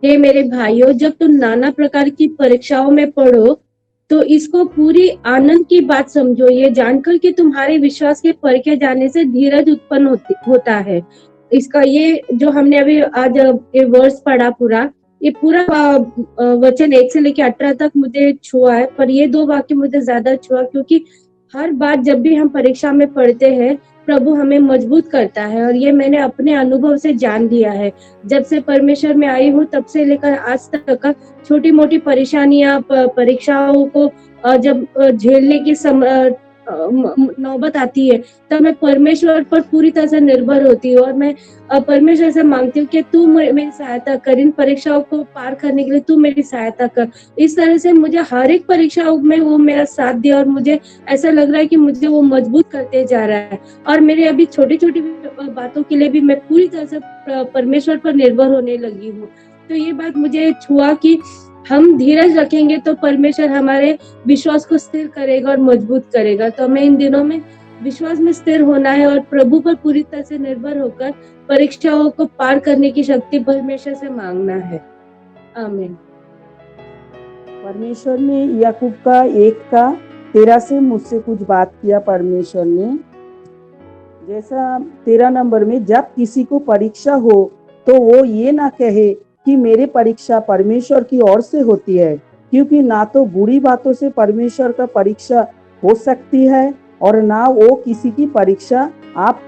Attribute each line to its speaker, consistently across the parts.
Speaker 1: हे मेरे भाइयों, जब तुम नाना प्रकार की परीक्षाओं में पढ़ो तो इसको पूरी आनंद की बात समझो, ये जानकर कि तुम्हारे विश्वास के परखे जाने से धीरज उत्पन्न होता है। इसका ये जो हमने अभी आज ये वर्ष पढ़ा पूरा, ये पूरा वचन 1 से लेके 18 तक मुझे छुआ है, पर ये 2 वाक्य मुझे ज्यादा छुआ, क्योंकि हर बार जब भी हम परीक्षा में पढ़ते हैं, प्रभु हमें मजबूत करता है, और ये मैंने अपने अनुभव से जान लिया है। जब से परमेश्वर में आई हूँ तब से लेकर आज तक छोटी मोटी परेशानियां, परीक्षाओं को जब झेलने की नौबत आती है, तब मैं परमेश्वर पर पूरी तरह से निर्भर होती हूँ, और मैं परमेश्वर से मांगती हूँ कि तू मेरी सहायता कर, इन परीक्षाओं को पार करने के लिए तू मेरी सहायता कर। इस तरह से मुझे हर एक परीक्षाओं में वो मेरा साथ दिया, और मुझे ऐसा लग रहा है कि मुझे वो मजबूत करते जा रहा है, और मेरे अभी छोटी छोटी बातों के लिए भी मैं पूरी तरह से परमेश्वर पर निर्भर होने लगी हूँ। तो ये बात मुझे छुआ कि हम धीरज रखेंगे तो परमेश्वर हमारे विश्वास को स्थिर करेगा और मजबूत करेगा। तो हमें इन दिनों में विश्वास में स्थिर होना है और प्रभु पर पूरी तरह से निर्भर होकर परीक्षाओं को पार करने की शक्ति परमेश्वर से मांगना है। आमीन।
Speaker 2: परमेश्वर ने याकूब का 1:13 से मुझसे कुछ बात किया। परमेश्वर ने जैसा 13 नंबर में, जब किसी को परीक्षा हो तो वो ये ना कहे कि मेरे परीक्षा परमेश्वर की ओर से होती है, क्योंकि ना तो बुरी बातों से परमेश्वर का परीक्षा हो सकती है और ना वो किसी की परीक्षा आप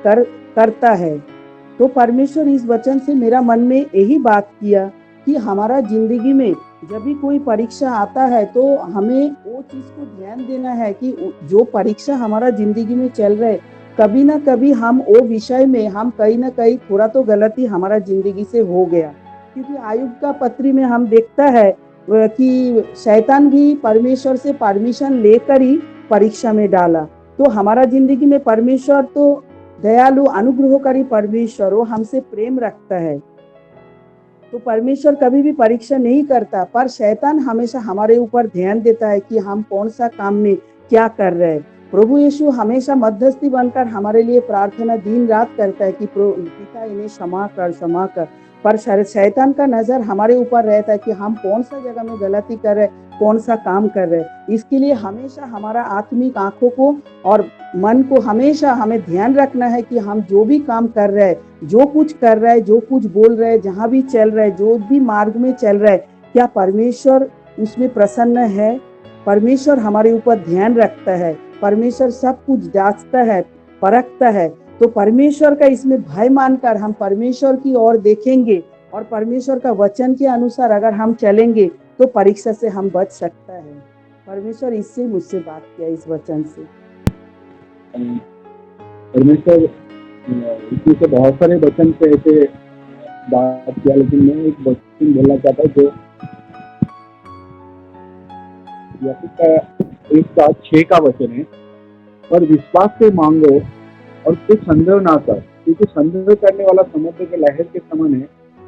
Speaker 2: करता है। तो परमेश्वर इस वचन से मेरा मन में यही बात किया कि हमारा जिंदगी में जब भी कोई परीक्षा आता है तो हमें वो चीज को ध्यान देना है कि जो परीक्षा हमारा जिंदगी में चल रहा है, कभी ना कभी हम वो विषय में हम कहीं ना कहीं थोड़ा तो गलती हमारा जिंदगी से हो गया। क्योंकि आयुब का पत्री में हम देखता है कि शैतान भी परमेश्वर से परमिशन लेकर ही परीक्षा में डाला। तो हमारा जिंदगी में परमेश्वर तो दयालु अनुग्रहकारी परमेश्वर, वो हमसे प्रेम रखता है। तो परमेश्वर कभी भी परीक्षा नहीं करता, पर शैतान हमेशा हमारे ऊपर ध्यान देता है कि हम कौन सा काम में क्या कर रहे हैं। प्रभु यीशु हमेशा मध्यस्थी बनकर हमारे लिए प्रार्थना दिन रात करता है कि पिता इन्हें क्षमा कर। पर शैतान का नजर हमारे ऊपर रहता है कि हम कौन सा जगह में गलती कर रहे, कौन सा काम कर रहे। इसके लिए हमेशा हमारा आत्मिक आंखों को और मन को हमेशा हमें ध्यान रखना है कि हम जो भी काम कर रहे हैं, जो कुछ कर रहा है, जो कुछ बोल रहे हैं, जहां भी चल रहा है, जो भी मार्ग में चल रहा है, क्या परमेश्वर उसमें प्रसन्न है। परमेश्वर हमारे ऊपर ध्यान रखता है। परमेश्वर सब कुछ जांचता है, परखता है। तो परमेश्वर का इसमें भय मानकर हम परमेश्वर की ओर देखेंगे और परमेश्वर का वचन के अनुसार अगर हम चलेंगे तो परीक्षा से हम बच सकता है। परमेश्वर इससे मुझसे बात किया, इस वचन से।
Speaker 3: परमेश्वर इसमें से बहुत सारे वचन से ऐसे बात किया, लेकिन मैं एक वचन बोलना चाहता हूँ जो याकूब का 1:6 का वचन है। पर विश्वास से मांगो और कुछ संदेह ना कर, क्योंकि संदेह करने वाला समुद्र के लहर के समान है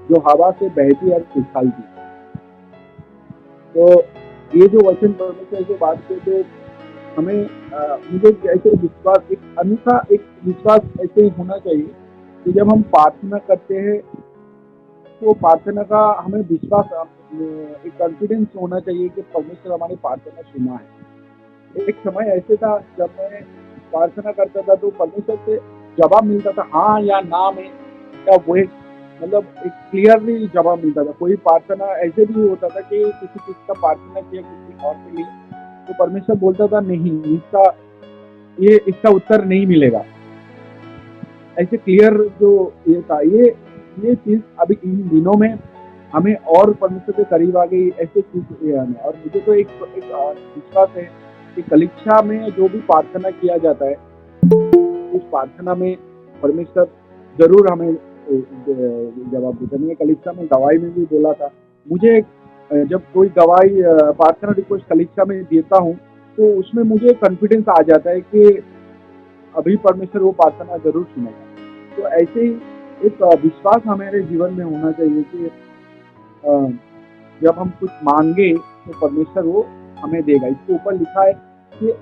Speaker 3: जो हवा से बहती और उछालती। तो ये जो वचन परमेश्वर से बात की, तो हमें मुझे ऐसे विश्वास, एक अनूठा एक विश्वास ऐसे होना चाहिए कि जब हम प्रार्थना करते हैं तो प्रार्थना का हमें विश्वास, एक कॉन्फिडेंस होना चाहिए कि परमेश्वर हमारी प्रार्थना सुना है। एक समय ऐसे था जब मैं प्रार्थना करता था तो परमेश्वर से जवाब मिलता था हाँ या ना में, या वो मतलब एक क्लियरली जवाब मिलता था। कोई प्रार्थना ऐसे भी होता था कि किसी चीज का प्रार्थना किया किसी और के लिए, तो परमेश्वर बोलता था नहीं, इसका उत्तर नहीं मिलेगा। ऐसे क्लियर जो ये था, ये चीज अभी इन दिनों में हमें और परमेश्वर के करीब आ गई, ऐसे चीज। और मुझे तो एक विश्वास है कि कलीसिया में जो भी प्रार्थना किया जाता है, उस प्रार्थना में परमेश्वर जरूर हमें जवाब देता है। कलीसिया में गवाही में भी बोला था, मुझे जब कोई गवाही प्रार्थना रिक्वेस्ट कलीसिया में देता हूँ तो उसमें मुझे कॉन्फिडेंस आ जाता है कि अभी परमेश्वर वो प्रार्थना जरूर सुनेगा। तो ऐसे ही एक विश्वास हमारे जीवन में होना चाहिए कि जब हम कुछ मांगे तो परमेश्वर वो हमें देगा। इसके ऊपर लिखा है कि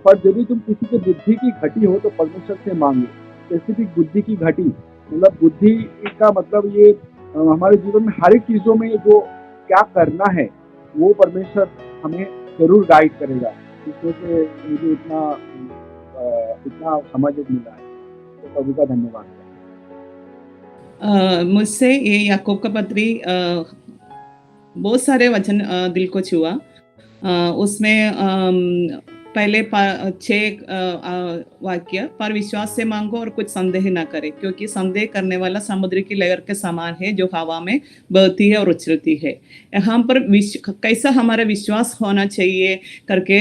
Speaker 3: पर यदि तुम किसी की बुद्धि की घटी हो तो परमेश्वर से मांगे। स्पेसिफिक बुद्धि की घटी, मतलब बुद्धि का मतलब ये हमारे जीवन में हर एक चीजों में जो क्या करना है वो परमेश्वर हमें जरूर गाइड करेगा। इसमें से मुझे इतना समझ मिला है, तो प्रभु का धन्यवाद।
Speaker 4: मुझसे ये याकूब का पत्री बहुत सारे वचन दिल को छुआ। उसमें पहले 6 वाक्य, पर विश्वास से मांगो और कुछ संदेह ना करे, क्योंकि संदेह करने वाला समुद्र की लहर के समान है जो हवा में बहती है और उछलती है। यहाँ पर कैसा हमारा विश्वास होना चाहिए करके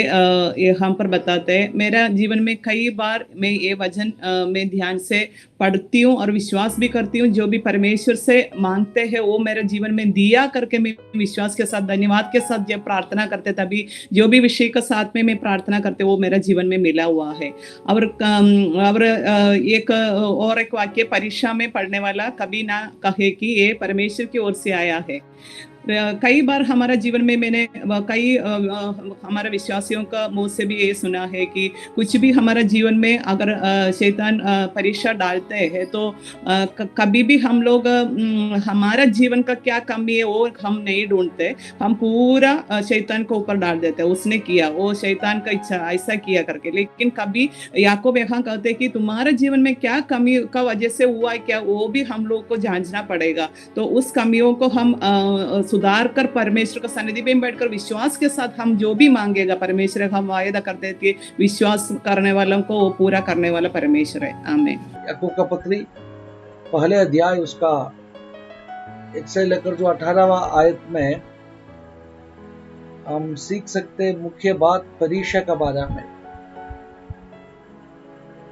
Speaker 4: यहाँ पर बताते हैं। मेरा जीवन में कई बार मैं ये वचन में ध्यान से पढ़ती हूँ और विश्वास भी करती हूँ। जो भी परमेश्वर से मांगते हैं वो मेरे जीवन में दिया करके मैं विश्वास के साथ, धन्यवाद के साथ जब प्रार्थना करते, तभी जो भी विषय के साथ में मैं प्रार्थना करते वो मेरा जीवन में मिला हुआ है। और एक वाक्य, परीक्षा में पढ़ने वाला कभी ना कहे कि ये परमेश्वर की ओर से आया है। कई बार हमारा जीवन में मैंने हमारे विश्वासियों का मुंह से भी ये सुना है कि कुछ भी हमारा जीवन में अगर शैतान परीक्षा डालते हैं तो कभी भी हम लोग हमारा जीवन का क्या कमी है वो हम नहीं ढूंढते, हम पूरा शैतान को ऊपर डाल देते हैं। उसने किया, वो शैतान का इच्छा, ऐसा किया करके। लेकिन कभी याकूब यहाँ कहते हैं कि तुम्हारे जीवन में क्या कमी का वजह से हुआ है, क्या वो भी हम लोग को जांचना पड़ेगा। तो उस कमियों को हम सुधार कर परमेश्वर का सन्निधि में बैठकर विश्वास के साथ हम जो भी मांगेगा, परमेश्वर हम वायदा करते हैं कि विश्वास करने वालों को वो पूरा करने वाला परमेश्वर है। आमीन।
Speaker 5: याकूब का पत्री पहले अध्याय उसका 1 से लेकर जो 18वां आयत में हम सीख सकते मुख्य बात परीक्षा का बारे में।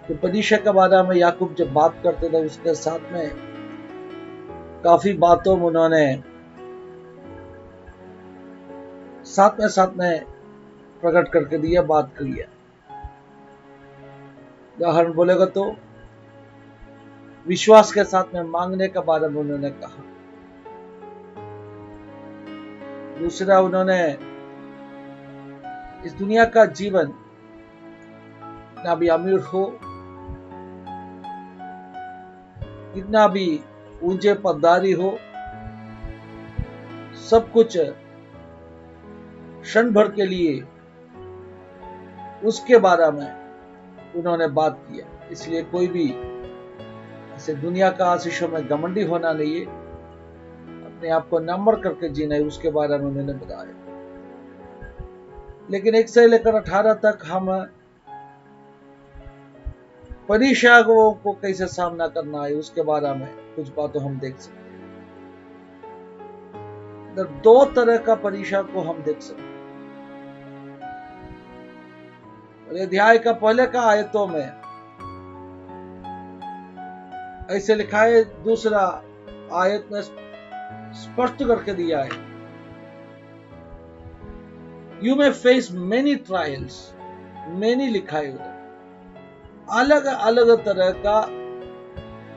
Speaker 5: तो परीक्षा का बारे में याकूब जब बात करते थे उसके साथ में काफी बातों में उन्होंने साथ में प्रकट करके दिया, बात किया। उदाहरण बोलेगा तो विश्वास के साथ में मांगने के बारे में उन्होंने कहा। दूसरा, उन्होंने इस दुनिया का जीवन कितना भी अमीर हो, कितना भी ऊंचे पदधारी हो, सब कुछ क्षण भर के लिए, उसके बारे में उन्होंने बात किया। इसलिए कोई भी ऐसे दुनिया का आशीषों में घमंडी होना नहीं है, अपने आप को नम्र करके जीना है, उसके बारे में उन्होंने बताया। लेकिन 1 से लेकर 18 तक हम परीक्षाओं को कैसे सामना करना है उसके बारे में कुछ बातों हम देख सकते हैं। 2 तरह का परीक्षा को हम देख सकते हैं। अध्याय का पहले का आयतों में ऐसे लिखा है, दूसरा आयत में स्पष्ट करके दिया है, you may face many trials. Many लिखा है उधर, अलग अलग तरह का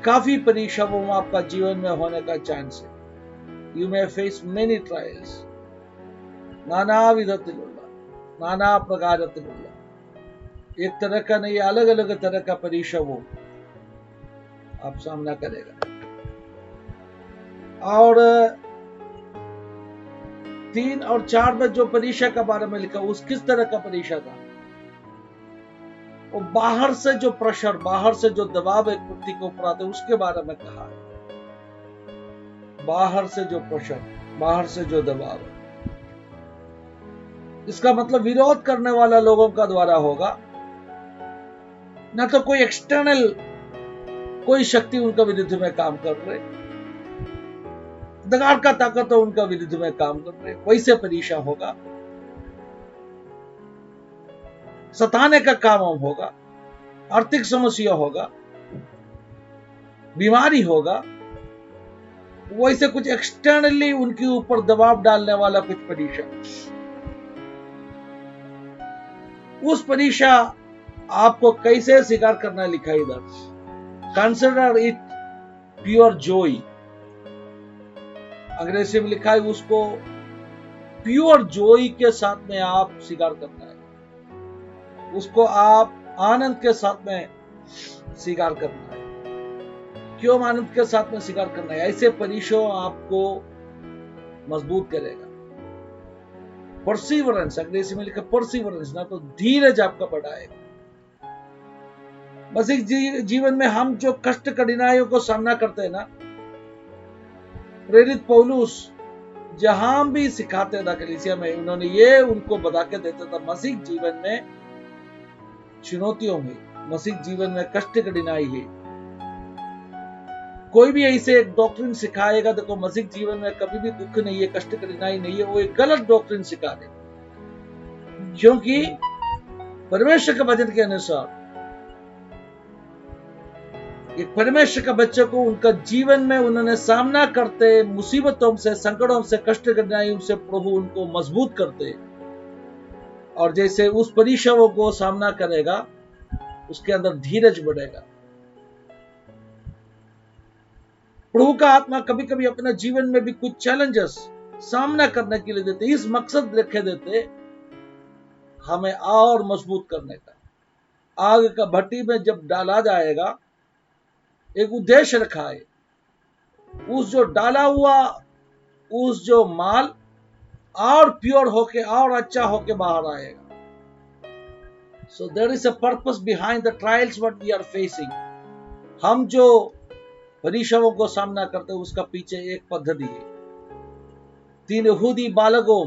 Speaker 5: काफी परीक्षा वो आपका जीवन में होने का चांस है। You may face many trials, नाना विधतिलुल्ला, नाना प्रकारतिलुल्ला। एक तरह का नहीं, अलग अलग तरह का परीक्षा वो आप सामना करेगा। और 3 और 4 में जो परीक्षा का बारे में लिखा, उस किस तरह का परीक्षा था? वो बाहर से जो प्रेशर, बाहर से जो दबाव एक व्यक्ति के ऊपर आते उसके बारे में कहा है। बाहर से जो प्रेशर, बाहर से जो दबाव, इसका मतलब विरोध करने वाला लोगों का द्वारा होगा, ना तो कोई एक्सटर्नल कोई शक्ति उनका विरुद्ध में काम कर रहे, दगाड़ का ताकत तो उनका विरुद्ध में काम कर रहे, वैसे परीक्षा होगा। सताने का काम होगा, आर्थिक समस्या होगा, बीमारी होगा, वैसे कुछ एक्सटर्नली उनके ऊपर दबाव डालने वाला कुछ परीक्षा। उस परीक्षा आपको कैसे स्वीकार करना लिखा इधर, कंसिडर इट प्योर जॉय। अंग्रेजी में लिखा है उसको प्योर जॉय के साथ में आप स्वीकार करना है, उसको आप आनंद के साथ में स्वीकार करना है। क्यों आनंद के साथ में स्वीकार करना है। ऐसे परीक्षाओं आपको मजबूत करेगा। परसिवरेंस, अंग्रेजी में लिखा परसिवरेंस, ना तो धीरज आपका बढ़ाएगा। बस एक जीवन में हम जो कष्ट कठिनाइयों को सामना करते हैं ना, प्रेरित पौलुस जहां भी सिखाते था कलीसिया में, उन्होंने ये उनको बता के देता था, मसीह जीवन में चुनौतियों में, मसीह जीवन में कष्ट कठिनाई है। कोई भी ऐसे एक डॉक्ट्रिन सिखाएगा, देखो मसीह जीवन में कभी भी दुख नहीं है, कष्ट कठिनाई नहीं है, वो एक गलत डॉक्ट्रिन सिखा दे। क्योंकि परमेश्वर के वचन के अनुसार एक परमेश्वर का बच्चे को उनका जीवन में उन्होंने सामना करते मुसीबतों से, संकटों से, कष्ट कठिनाइयों से प्रभु उनको मजबूत करते, और जैसे उस परीक्षाओं को सामना करेगा उसके अंदर धीरज बढ़ेगा। प्रभु का आत्मा कभी कभी अपने जीवन में भी कुछ चैलेंजेस सामना करने के लिए देते, इस मकसद रखे देते हमें और मजबूत करने का। आग का भट्टी में जब डाला जाएगा, एक उद्देश्य रखा है, उस जो डाला हुआ उस जो माल और प्योर होके और अच्छा होके बाहर आएगा। So there is a purpose behind the trials what we are facing. हम जो परीक्षाओं को सामना करते हैं उसका पीछे एक पद्धति है। 3 यहूदी बालकों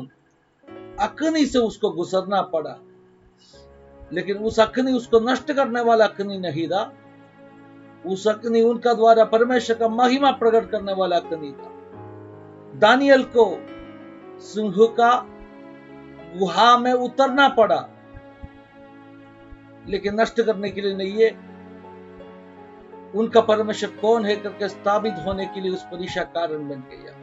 Speaker 5: अग्नि से उसको गुजरना पड़ा, लेकिन उस अग्नि उसको नष्ट करने वाला अग्नि नहीं था, उस अग्नि उनका द्वारा परमेश्वर का महिमा प्रकट करने वाला अग्नि था। दानियल को सिंह का गुहा में उतरना पड़ा, लेकिन नष्ट करने के लिए नहीं है, उनका परमेश्वर कौन है करके स्थापित होने के लिए उस परीक्षा कारण बन गया।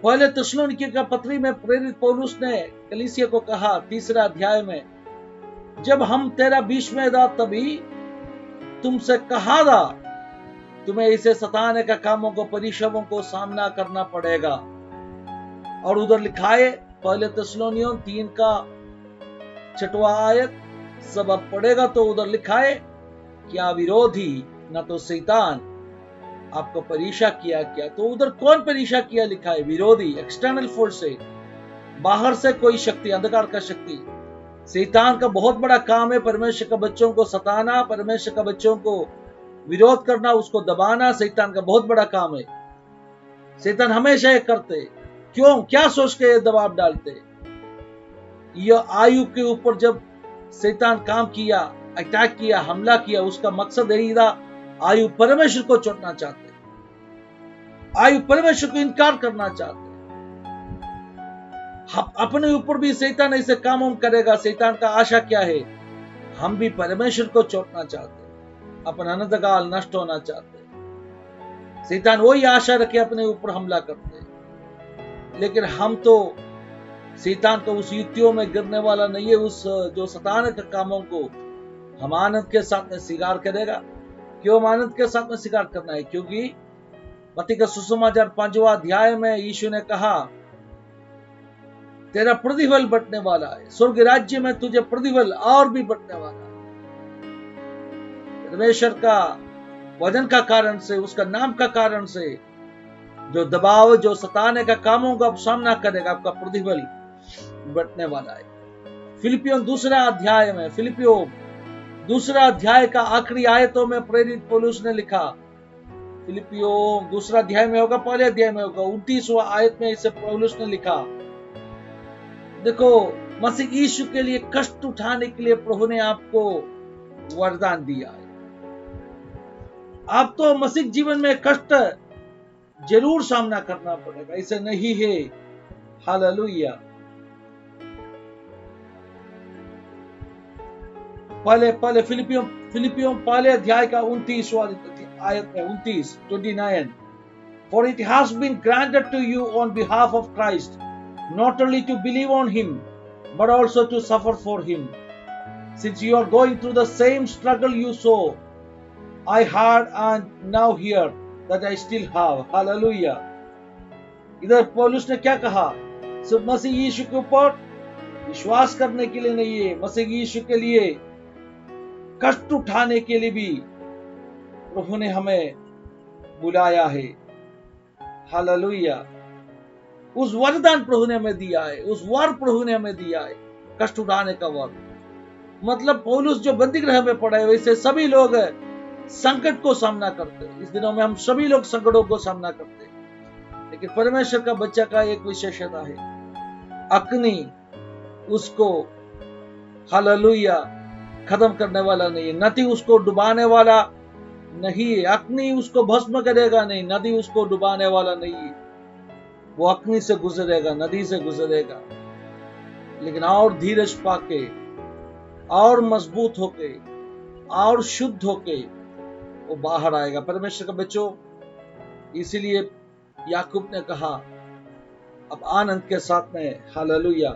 Speaker 5: पहले थिस्सलुनीके का पत्री में प्रेरित पौलुस ने कलीसिया को कहा 3 अध्याय में, जब हम तेरा बीच में था तभी तुमसे कहा था तुम्हें इसे सताने का कामों को, परीक्षाओं को सामना करना पड़ेगा। और उधर लिखा है पहले थिस्सलुनीयों 3 का 6वां आयत, सब अब पढ़ेगा तो उधर लिखा है क्या विरोधी ना तो शैतान आपको परीक्षा किया क्या। तो उधर कौन परीक्षा किया लिखा है, विरोधी, एक्सटर्नल फोर्स है, बाहर से कोई शक्ति, अंधकार का शक्ति। शैतान का बहुत बड़ा काम है परमेश्वर के बच्चों को सताना, परमेश्वर के बच्चों को विरोध करना, उसको दबाना, शैतान का बहुत बड़ा काम है। शैतान हमेशा ये करते, क्यों, क्या सोच के ये दबाव डालते। यह आयु के ऊपर जब शैतान काम किया, अटैक किया, हमला किया, उसका मकसद यही था, आयु परमेश्वर को चोटना चाहते, आयु परमेश्वर को इनकार करना चाहते। अपने ऊपर भी शैतान ऐसे काम करेगा। शैतान का आशा क्या है, हम भी परमेश्वर को चोटना चाहते, अपना अनंत काल नष्ट होना चाहते। शैतान वही आशा रखे अपने ऊपर हमला करते, लेकिन हम तो शैतान को उस युक्तियों में गिरने वाला नहीं है। उस जो सताने के कामों को हम आनंद के साथ में स्वीकार करेगा। क्यों आनंद के साथ में स्वीकार करना है, क्योंकि मत्ती का सुसमाचार 5वां अध्याय में यीशु ने कहा तेरा प्रतिफल बटने वाला है, स्वर्ग राज्य में तुझे प्रतिफल और भी बटने वाला है। परमेश्वर का वचन का कारण से, उसका नाम का कारण से जो दबाव, जो सताने का कामों का सामना करेगा, आपका प्रतिफल बटने वाला है। फिलिपियों 2 अध्याय में, फिलिपियों 2 अध्याय का आखिरी आयतों में प्रेरित पौलुस ने लिखा, फिलिपियों 2 अध्याय में होगा, पहले अध्याय में होगा, 29वां आयत में इसे पौलुस ने लिखा, देखो मसीह यीशु के लिए कष्ट उठाने के लिए प्रभु ने आपको वरदान दिया है। आप तो मसीह जीवन में कष्ट जरूर सामना करना पड़ेगा, ऐसे नहीं है। हालेलुया। पहले फिलिपियों पहले अध्याय का 29वां आयत में, 29, For it has been granted to you on behalf of Christ not only to believe on him but also to suffer for him, since you are going through the same struggle you saw I had and now hear that I still have. Hallelujah. इधर पौलुस ने क्या कहा, सिर्फ मसीह यीशु के ऊपर विश्वास करने के लिए नहीं है, मसीह यीशु के लिए कष्ट उठाने के लिए भी प्रभु ने हमें बुलाया है। हालेलुया। उस वरदान प्रभु ने हमें दिया है, उस वर प्रभु ने हमें दिया है, कष्ट उठाने का वर। मतलब पौलुस जो बंदीगृह में पड़ा है, वैसे सभी लोग संकट को सामना करते हैं। इस दिनों में हम सभी लोग संकटों को सामना करते हैं, लेकिन परमेश्वर का बच्चा का एक विशेषता है, अग्नि उसको हालेलुया खत्म करने वाला नहीं है, नदी उसको डुबाने वाला नहीं है, अग्नि उसको भस्म करेगा नहीं, नदी उसको डुबाने वाला नहीं है। वो अग्नि से गुजरेगा, नदी से गुजरेगा, लेकिन और धीरज पाके, और मजबूत होके, और शुद्ध होके वो बाहर आएगा। परमेश्वर का बच्चों, इसीलिए याकूब ने कहा अब आनंद के साथ में हालेलुया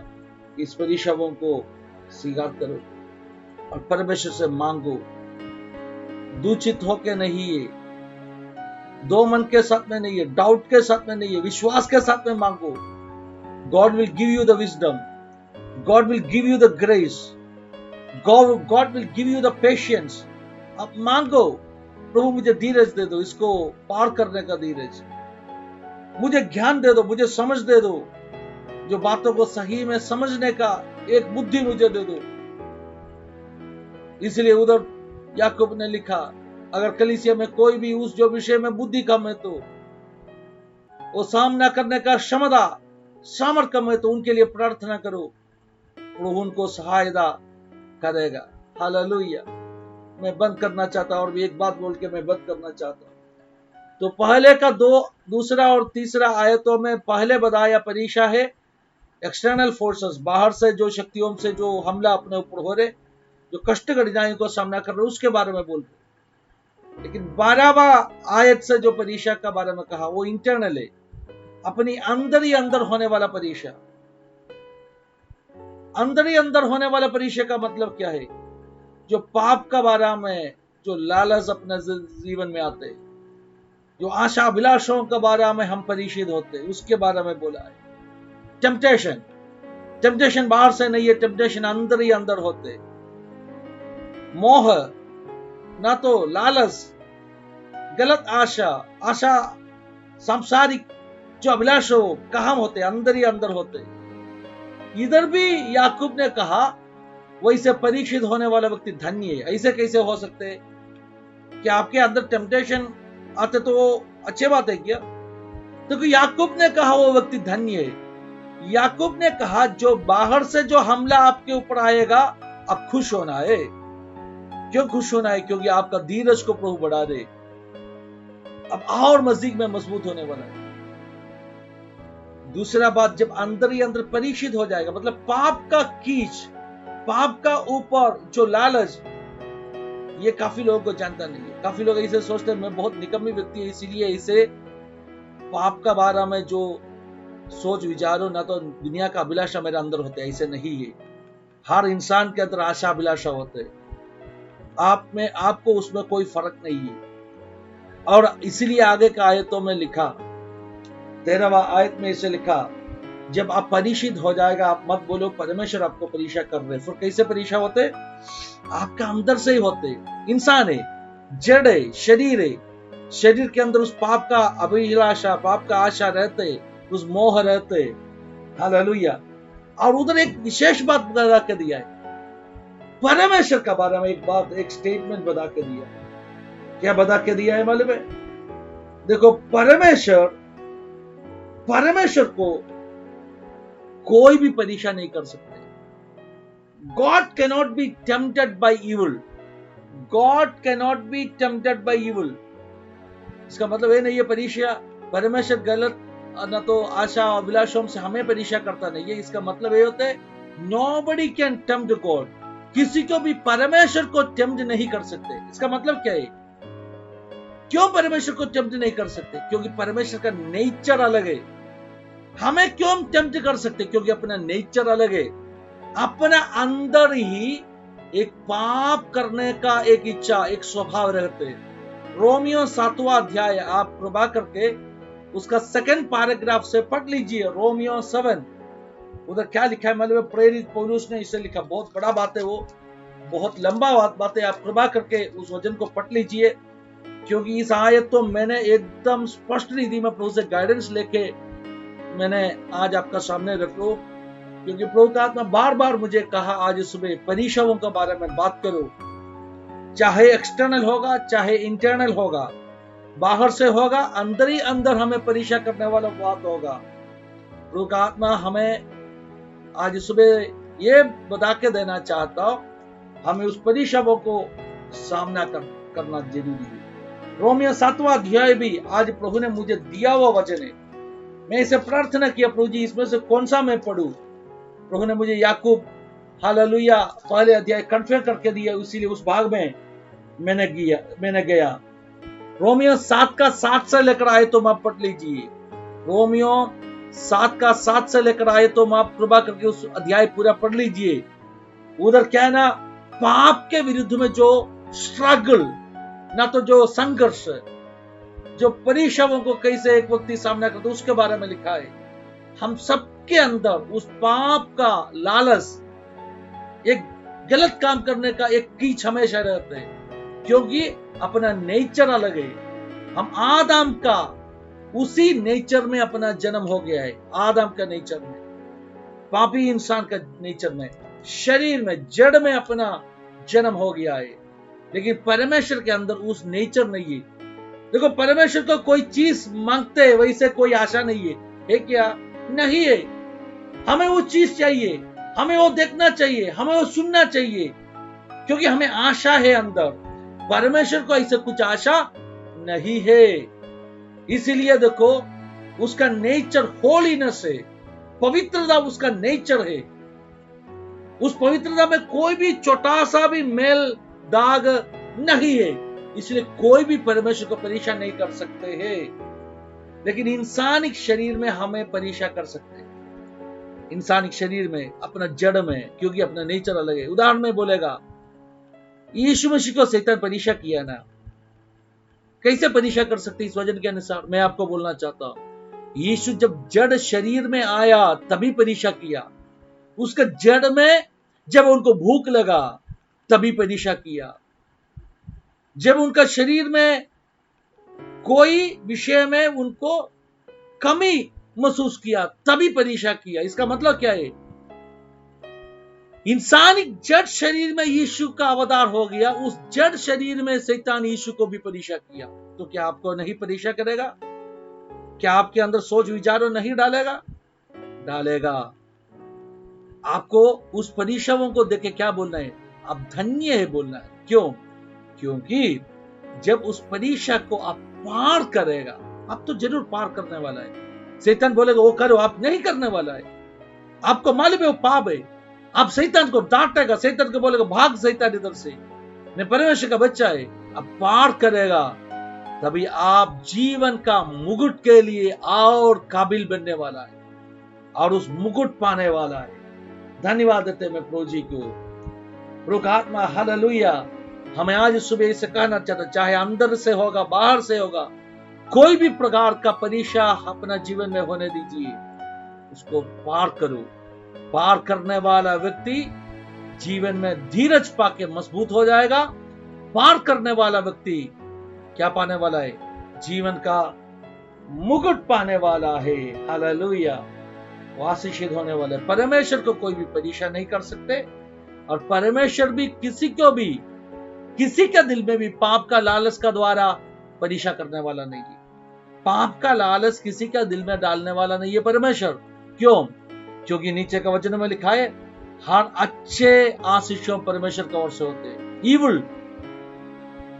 Speaker 5: इस परीक्षाओं को स्वीकार करो और परमेश्वर से मांगो, दूषित होके नहीं है, दो मन के साथ में नहीं है, डाउट के साथ में नहीं है, विश्वास के साथ में मांगो। God will give you the wisdom, God will give you the grace, God will give you the patience. अब मांगो, प्रभु मुझे धीरज दे दो, इसको पार करने का धीरज, मुझे ज्ञान दे दो, मुझे समझ दे दो, जो बातों को सही में समझने का एक बुद्धि मुझे दे दो। इसलिए उधर याकूब ने लिखा, अगर कलीसिया में कोई भी उस जो विषय में बुद्धि कम है, तो वो सामना करने का क्षमता सामर्थ्य कम है, तो उनके लिए प्रार्थना करो, प्रभु उनको सहायता करेगा। हालेलुया। मैं बंद करना चाहता हूं, और भी एक बात बोल के मैं बंद करना चाहता हूं। तो पहले का दूसरा और तीसरा आयतों में पहले बताया परीक्षा है एक्सटर्नल फोर्सेस, बाहर से जो शक्तियों से जो हमला अपने ऊपर हो रहे, जो कष्ट कठिनाइयों को सामना कर रहे, उसके बारे में बोल रहे। लेकिन 12वां आयत से जो परीक्षा का बारे में कहा, वो इंटरनल है, अपनी अंदर ही अंदर होने वाला परीक्षा। अंदर ही अंदर होने वाला परीक्षा का मतलब क्या है? जो पाप का बारे में, जो लालच अपने जीवन में आते, जो आशा अभिलाषों के बारे में हम परीक्षित होते, उसके बारे में बोला है। टेम्पटेशन बाहर से नहीं है, टेम्पटेशन अंदर ही अंदर होते। मोह, ना तो लालच, गलत आशा सांसारिक जो अभिलाष हो, कहाँ होते? अंदर ही अंदर होते। इधर भी याकूब ने कहा वैसे परीक्षित होने वाला व्यक्ति धन्य है। ऐसे कैसे हो सकते कि आपके अंदर टेम्पटेशन आते तो वो अच्छी बात है क्या? तो याकूब ने कहा वो व्यक्ति धन्य है। याकूब ने कहा जो बाहर से जो हमला आपके ऊपर आएगा, आप खुश होना है। क्यों खुश होना है? क्योंकि आपका धीरज को प्रभु बढ़ा दे, अब और मजीद में मजबूत होने वाला है। दूसरा बात, जब अंदर ही अंदर परीक्षित हो जाएगा, मतलब पाप का कीच, पाप का ऊपर जो लालच, ये काफी लोगों को जानता नहीं है। काफी लोग ऐसे सोचते हैं मैं बहुत निकम्मी व्यक्ति है, इसीलिए इसे पाप का बारे में जो सोच विचारो, ना तो दुनिया का अभिलाषा मेरे अंदर होते। ऐसे नहीं है। हर इंसान के अंदर आशा अभिलाषा होते, आप में, आपको उसमें कोई फर्क नहीं है। और इसीलिए आगे का आयतों में लिखा, 13वां आयत में इसे लिखा, जब आप परीक्षित हो जाएगा, आप मत बोलो परमेश्वर आपको परीक्षा कर रहे। फिर कैसे परीक्षा होते? आपका अंदर से ही होते। इंसान है, जड़ है, शरीर है, शरीर के अंदर उस पाप का अभिलाषा, पाप का आशा रहते, उस मोह रहते। हालेलुया। और उधर एक विशेष बात बता के दिया है, परमेश्वर का बारे में एक बात, एक स्टेटमेंट बता के दिया। क्या बता के दिया है मालूम है? देखो, परमेश्वर को कोई भी परीक्षा नहीं कर सकते। God cannot be tempted by evil. God cannot be tempted by evil. इसका मतलब ये नहीं है परीक्षा परमेश्वर गलत न तो आशा और अभिलाषों से हमें परीक्षा करता नहीं है। इसका मतलब ये होता है nobody can tempt God. किसी को भी परमेश्वर को टेम्प्ट नहीं कर सकते। इसका मतलब क्या है? क्यों परमेश्वर को टेम्प्ट नहीं कर सकते? क्योंकि परमेश्वर का नेचर अलग है। हमें क्यों टेम्प्ट कर सकते? क्योंकि अपना नेचर अलग है। अपना अंदर ही एक पाप करने का एक इच्छा, एक स्वभाव रहते हैं। रोमियो 7वां अध्याय आप कृपा करके उसका 2nd पैराग्राफ से पढ़ लीजिए। रोमियो 7, उधर क्या लिखा है मालूम है? प्रेरित पौलुस ने इसे लिखा। बहुत बड़ा बात है, वो बहुत लंबा बात है। आप कृपा करके उस वचन को पढ़ लीजिए। क्योंकि इस आयत तो मैंने एकदम स्पष्ट रीति में प्रभु से गाइडेंस लेके मैंने आज आपका सामने रखो, क्योंकि प्रभु का आत्मा बार बार मुझे कहा आज सुबह परीक्षाओं के बारे में बात करो, चाहे एक्सटर्नल होगा चाहे इंटरनल होगा, बाहर से होगा, अंदर ही अंदर हमें परीक्षा करने वाला बात होगा। प्रभु का आत्मा हमें आज सुबह ये बता के देना चाहता हूं, हमें उस परीक्षाओं को सामना करना जरूरी है। रोमियो 7वां अध्याय भी आज प्रभु ने मुझे दिया हुआ वचन है। मैं इसे प्रार्थना किया, प्रभु जी इसमें से कौन सा मैं पढ़ूं। प्रभु ने मुझे याकूब हालेलुया पहले अध्याय कन्फर्म करके दिया, इसीलिए उस भाग में मैंने गया। रोमियो 7 का 7 से लेकर आए तो आप पढ़ लीजिए। रोमियो 7 का 7 से लेकर आए तो आप कृपा करके उस अध्याय पूरा पढ़ लीजिए। उधर क्या है ना, पाप के विरुद्ध में जो स्ट्रगल, ना तो जो संघर्ष, जो परीक्षाओं को कैसे एक व्यक्ति सामना करता है, उसके बारे में लिखा है। हम सबके अंदर उस पाप का लालच, एक गलत काम करने का एक कीच हमेशा रहते हैं, क्योंकि अपना नेचर अलग है। हम आदम का उसी नेचर में अपना जन्म हो गया है, आदम का नेचर में, पापी इंसान का नेचर में, शरीर में, जड़ में अपना जन्म हो गया है। लेकिन परमेश्वर के अंदर उस नेचर नहीं है। देखो, परमेश्वर को कोई चीज मांगते हैं वैसे कोई आशा नहीं है क्या? नहीं है। हमें वो चीज चाहिए, हमें वो देखना चाहिए, हमें वो सुनना चाहिए, क्योंकि हमें आशा है अंदर। परमेश्वर को ऐसे कुछ आशा नहीं है। इसीलिए देखो, उसका नेचर होलीनेस है, पवित्रता उसका नेचर है। उस पवित्रता में कोई भी छोटा सा भी मेल दाग नहीं है, इसलिए कोई भी परमेश्वर को परीक्षा नहीं कर सकते हैं। लेकिन इंसानिक शरीर में हमें परीक्षा कर सकते हैं, इंसानिक शरीर में, अपना जड़ में, क्योंकि अपना नेचर अलग है। उदाहरण में बोलेगा, यीशु मसीह को शैतान परीक्षा किया ना, कैसे परीक्षा कर सकते इस वचन के अनुसार मैं आपको बोलना चाहता हूं। यीशु जब जड़ शरीर में आया तभी परीक्षा किया, उसका जड़ में जब उनको भूख लगा तभी परीक्षा किया, जब उनका शरीर में कोई विषय में उनको कमी महसूस किया तभी परीक्षा किया। इसका मतलब क्या है? इंसानी जड़ शरीर में यीशु का अवतार हो गया, उस जड़ शरीर में शैतान यीशु को भी परीक्षा किया। तो क्या आपको नहीं परीक्षा करेगा? क्या आपके अंदर सोच विचारों नहीं डालेगा? डालेगा। आपको उस परीक्षाओं को देख के क्या बोलना है? आप धन्य है बोलना है। क्यों? क्योंकि जब उस परीक्षा को आप पार करेगा, आप तो जरूर पार करने वाला है। शैतान बोलेगा वो करो, आप नहीं करने वाला है। आपको मालूम है वो पाप है, आप शैतान को डांटेगा, शैतान को बोलेगा भाग शैतान इधर से, मैं परमेश्वर का बच्चा है। आप पार करेगा तभी आप जीवन का मुकुट के लिए और काबिल बनने वाला है और उस मुकुट पाने वाला है। धन्यवाद देते मैं प्रभु जी को। प्रभु का आत्मा हालेलुया हमें आज सुबह इसे कहना चाहता, चाहे अंदर से होगा बाहर से होगा, कोई भी प्रकार का परीक्षा अपना जीवन में होने दीजिए, उसको पार करो। पार करने वाला व्यक्ति जीवन में धीरज पाके मजबूत हो जाएगा। पार करने वाला व्यक्ति क्या पाने वाला है? जीवन का मुकुट पाने वाला है। हालेलुया, वो आशीषित होने वाला है। परमेश्वर को कोई भी परीक्षा नहीं कर सकते, और परमेश्वर भी किसी के दिल में भी पाप का लालच का द्वारा परीक्षा करने वाला नहीं है। पाप का लालच किसी का दिल में डालने वाला नहीं है परमेश्वर। क्यों? क्योंकि नीचे का वचन में लिखा है, हर अच्छे आशीषों परमेश्वर का ओर से होते हैं। ईविल,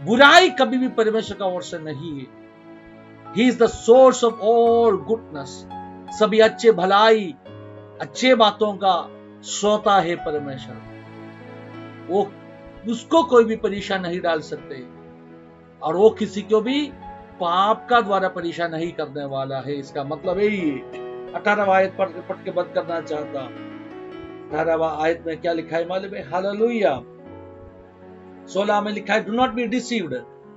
Speaker 5: बुराई कभी भी परमेश्वर का ओर से नहीं है। He is the source of all goodness. सभी अच्छे भलाई, अच्छे बातों का श्रोता है परमेश्वर। वो उसको कोई भी परीक्षा नहीं डाल सकते, और वो किसी को भी पाप का द्वारा परीक्षा नहीं करने वाला है। इसका मतलब यही है। 18वां आयत पढ़ के बंद करना चाहता। 18वां आयत में क्या लिखा है मालूम है? हालेलुया। 16 में लिखा है, डू नॉट बी डिसीव्ड।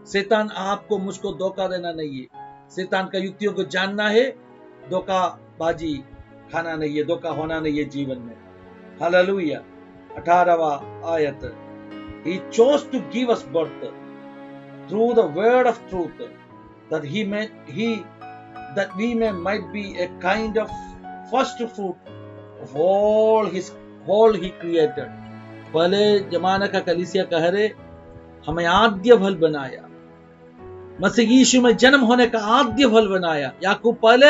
Speaker 5: शैतान आपको मुझको धोखा देना नहीं है। शैतान का युक्तियों को जानना है, धोखाबाजी खाना नहीं है, धोखा होना नहीं है जीवन में। हालेलुया। 18वां आयत, He chose to give us birth through the word of truth, that we might be a kind of first fruit of all he created. पहले जमाना का कलीसिया कह रहे हमें आद्य फल बनाया, मसीह यीशु में जन्म होने का आद्य फल बनाया। याकूब पहले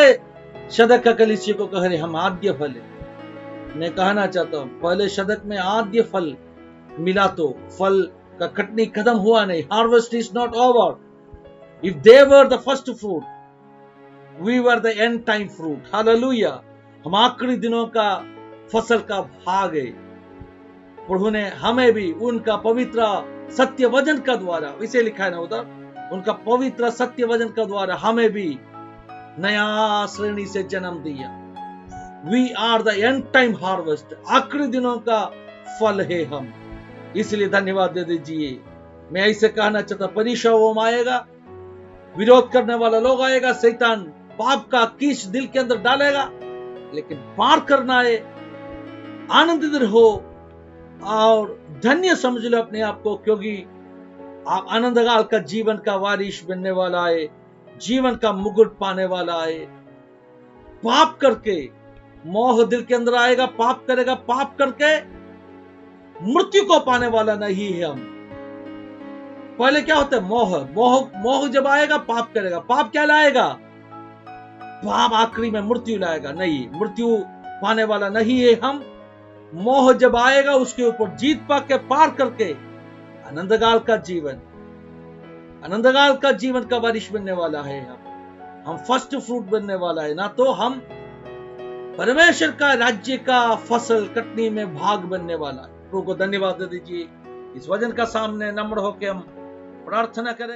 Speaker 5: शदक का कलीसिया को कह रहे हम आद्य फल है। मैं कहना चाहता हूं पहले शदक में आद्य फल मिला तो फल का कटनी खत्म हुआ नहीं। Harvest is not over. If they were the first fruit, we were the end time fruit. Hallelujah. हम आखिरी दिनों का फसल का भाग है। प्रभु ने हमें भी उनका पवित्र सत्य वचन का द्वारा, इसे लिखा है ना उधर, उनका पवित्र सत्य वचन का द्वारा हमें भी नया श्रेणी से जन्म दिया। We are the end time harvest. आखिरी दिनों का फल है हम, इसलिए धन्यवाद दे दीजिए। मैं ऐसे कहना चाहता, परीक्षाओं आएगा, विरोध करने वाला लोग आएगा, शैतान पाप का कीच दिल के अंदर डालेगा, लेकिन पार करना है। आनंदित रहो और धन्य समझ लो अपने आप को, क्योंकि आप आनंदकाल का जीवन का वारिश बनने वाला है, जीवन का मुकुट पाने वाला है। पाप करके मोह दिल के अंदर आएगा, पाप करेगा, पाप करके मृत्यु को पाने वाला नहीं है हम। पहले क्या होता है? मोह जब आएगा पाप करेगा, पाप क्या लाएगा? पाप आखिरी में मृत्यु लाएगा। नहीं, मृत्यु पाने वाला नहीं है हम। मोह जब आएगा उसके ऊपर जीत पाके पार करके आनंदकाल का जीवन का वारिश बनने वाला है हम फर्स्ट फ्रूट बनने वाला है, ना तो हम परमेश्वर का राज्य का फसल कटनी में भाग बनने वाला है। प्रभु को धन्यवाद दे दीजिए। इस वचन का सामने नम्र होकर हम प्रार्थना करेंगे।